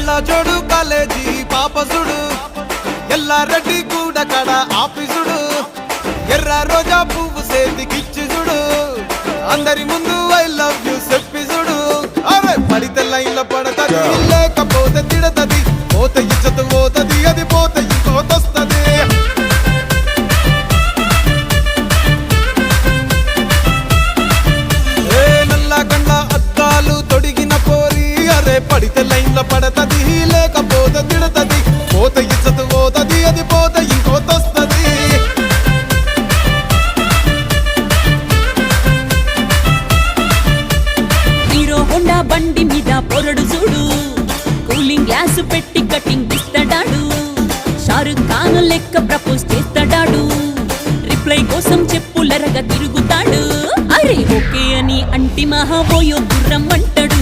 కళ్ళజోడు కాలేజీ పాపసుడు ఎల్లారెడ్డి కూడా కడ ఆఫీసుడు ఎర్ర రోజా పువ్వు సేతికిచ్చి చూడు అందరి ముందు ఐ లవ్ యూ చెప్పి చూడు అరే పడితే లైన్లో పడతది లేకపోతే తిడతది పోతే ఇచ్చత పోతది అది పోతే ఇంకోతొస్తది నల్లగండ్ల అద్దాలు తొడిగిన పోరి అరే పడితే లైన్లో పడతది లేకపోతే తిడతది పోతే ఇచ్చత పోతది అది పోతే ఇంకోతొస్తది హీరో హోండా బండి మీద పొరడు చూడు కూలింగ్ గ్లాస్ పెట్టి కటింగ్ ఇస్తాడాడు షారుఖ్ ఖాన్ లెక్క ప్రపోజ్ చేస్తాడాడు రిప్లై కోసం చెప్పులరగా తిరుగుతాడు అరే ఓకే అని అంటి మహాబోయో గుర్రం అంటాడు